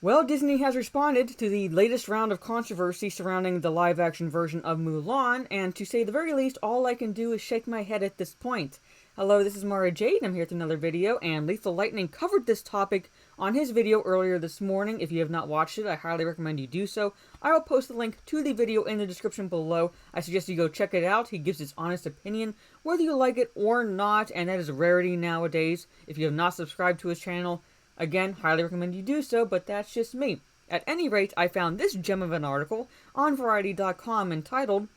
Well, Disney has responded to the latest round of controversy surrounding the live-action version of Mulan, and to say the very least, all I can do is shake my head at this point. Hello, this is Mara Jade, and I'm here with another video, and Lethal Lightning covered this topic on his video earlier this morning. If you have not watched it, I highly recommend you do so. I will post the link to the video in the description below. I suggest you go check it out. He gives his honest opinion, whether you like it or not, and that is a rarity nowadays. If you have not subscribed to his channel, again, highly recommend you do so, but that's just me. At any rate, I found this gem of an article on Variety.com entitled,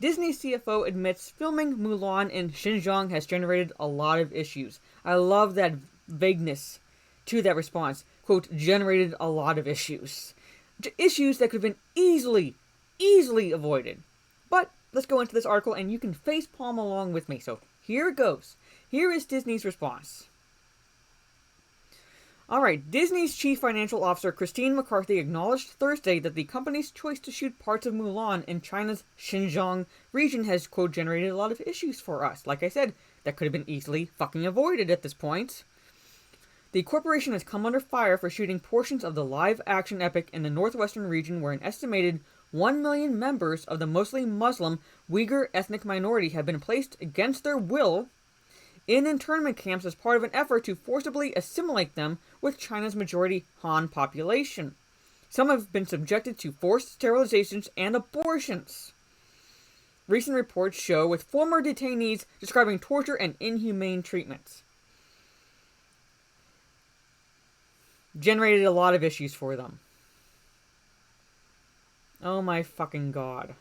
Disney CFO admits filming Mulan in Xinjiang has generated a lot of issues. I love that vagueness to that response. Quote, generated a lot of issues. Issues that could have been easily avoided. But let's go into this article and you can facepalm along with me. So here it goes. Here is Disney's response. Alright, Disney's chief financial officer Christine McCarthy acknowledged Thursday that the company's choice to shoot parts of Mulan in China's Xinjiang region has, quote, generated a lot of issues for us. Like I said, that could have been easily fucking avoided at this point. The corporation has come under fire for shooting portions of the live-action epic in the northwestern region where an estimated 1 million members of the mostly Muslim Uyghur ethnic minority have been placed against their will in internment camps as part of an effort to forcibly assimilate them with China's majority Han population. Some have been subjected to forced sterilizations and abortions. Recent reports show with former detainees describing torture and inhumane treatments. Generated a lot of issues for them. Oh my fucking god.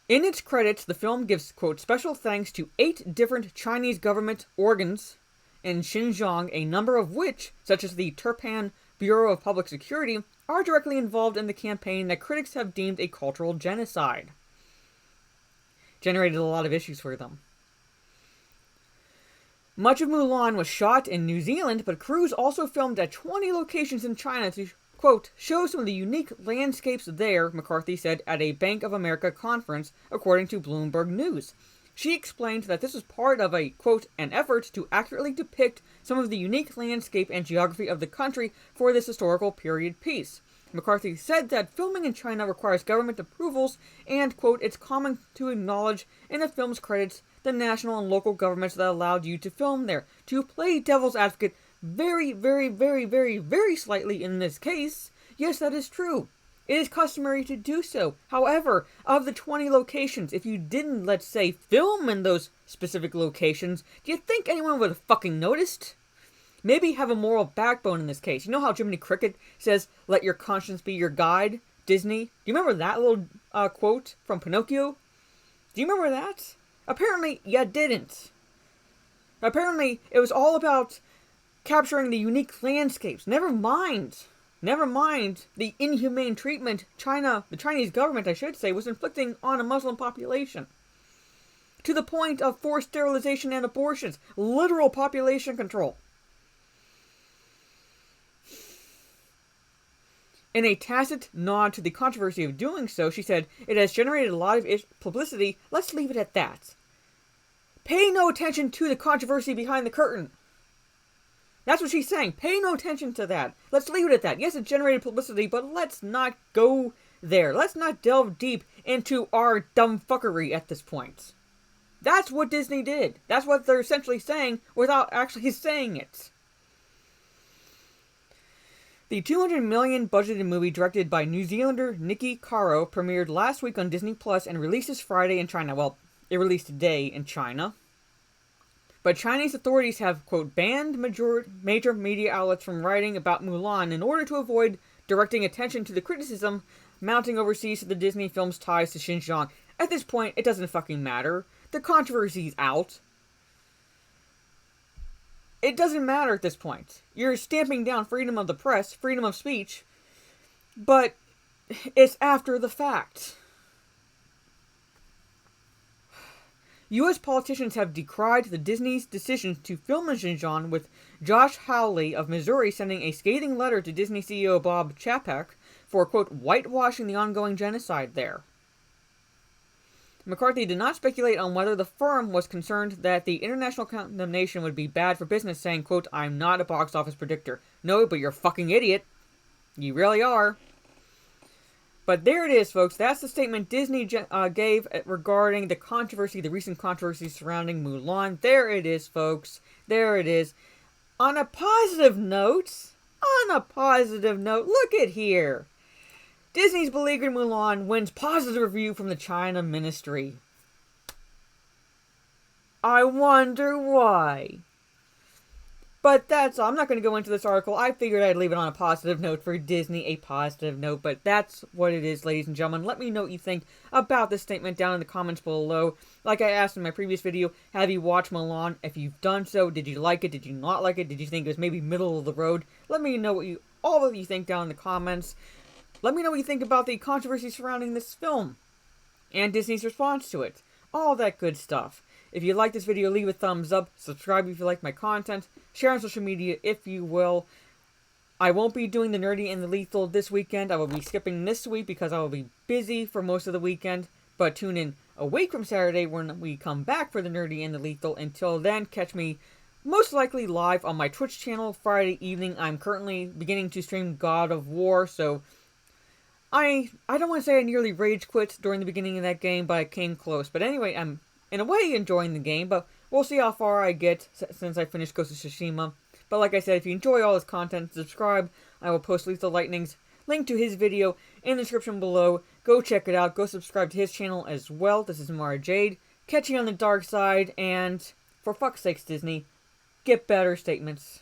In its credits, the film gives, quote, special thanks to 8 different Chinese government organs in Xinjiang, a number of which, such as the Turpan Bureau of Public Security, are directly involved in the campaign that critics have deemed a cultural genocide. Generated a lot of issues for them. Much of Mulan was shot in New Zealand, but crews also filmed at 20 locations in China to, quote, show some of the unique landscapes there, McCarthy said at a Bank of America conference, according to Bloomberg News. She explained that this was part of a, quote, an effort to accurately depict some of the unique landscape and geography of the country for this historical period piece. McCarthy said that filming in China requires government approvals and, quote, it's common to acknowledge in the film's credits the national and local governments that allowed you to film there. To play devil's advocate very slightly in this case, yes, that is true. It is customary to do so. However, of the 20 locations, if you didn't, let's say, film in those specific locations, do you think anyone would have fucking noticed? Maybe have a moral backbone in this case. You know how Jiminy Cricket says, let your conscience be your guide? Disney? Do you remember that little quote from Pinocchio? Do you remember that? Apparently, you didn't. Apparently, it was all about capturing the unique landscapes. Never mind the inhumane treatment the Chinese government, I should say, was inflicting on a Muslim population. To the point of forced sterilization and abortions. Literal population control. In a tacit nod to the controversy of doing so, she said, it has generated a lot of publicity. Let's leave it at that. Pay no attention to the controversy behind the curtain. That's what she's saying. Pay no attention to that. Let's leave it at that. Yes, it generated publicity, but let's not go there. Let's not delve deep into our dumb fuckery at this point. That's what Disney did. That's what they're essentially saying without actually saying it. The $200 million budgeted movie directed by New Zealander Nikki Caro premiered last week on Disney Plus and released this Friday in China. Well, it released today in China. But Chinese authorities have, quote, banned major media outlets from writing about Mulan in order to avoid directing attention to the criticism mounting overseas to the Disney film's ties to Xinjiang. At this point, it doesn't fucking matter. The controversy's out. It doesn't matter at this point. You're stamping down freedom of the press, freedom of speech, but it's after the fact. U.S. politicians have decried the Disney's decision to film in Xinjiang, with Josh Hawley of Missouri sending a scathing letter to Disney CEO Bob Chapek for, quote, whitewashing the ongoing genocide there. McCarthy did not speculate on whether the firm was concerned that the international condemnation would be bad for business, saying, quote, "I'm not a box office predictor." No, but you're a fucking idiot. You really are. But there it is, folks. That's the statement Disney gave regarding the recent controversy surrounding Mulan. There it is, folks. There it is. On a positive note, look at here. Disney's beleaguered Mulan wins positive review from the China ministry. I wonder why. But that's all. I'm not going to go into this article. I figured I'd leave it on a positive note for Disney, a positive note. But that's what it is, ladies and gentlemen. Let me know what you think about this statement down in the comments below. Like I asked in my previous video, have you watched Mulan? If you've done so, did you like it? Did you not like it? Did you think it was maybe middle of the road? Let me know all of you think down in the comments. Let me know what you think about the controversy surrounding this film and Disney's response to it. All that good stuff. If you like this video, leave a thumbs up. Subscribe if you like my content. Share on social media if you will. I won't be doing the Nerdy and the Lethal this weekend. I will be skipping this week because I will be busy for most of the weekend. But tune in a week from Saturday when we come back for the Nerdy and the Lethal. Until then, catch me most likely live on my Twitch channel Friday evening. I'm currently beginning to stream God of War, so I don't want to say I nearly rage quit during the beginning of that game, but I came close. But anyway, I'm in a way enjoying the game, but we'll see how far I get since I finish Ghost of Tsushima. But like I said, if you enjoy all this content, subscribe. I will post Lethal Lightning's link to his video in the description below. Go check it out. Go subscribe to his channel as well. This is Mara Jade. Catch you on the dark side, and for fuck's sakes, Disney, get better statements.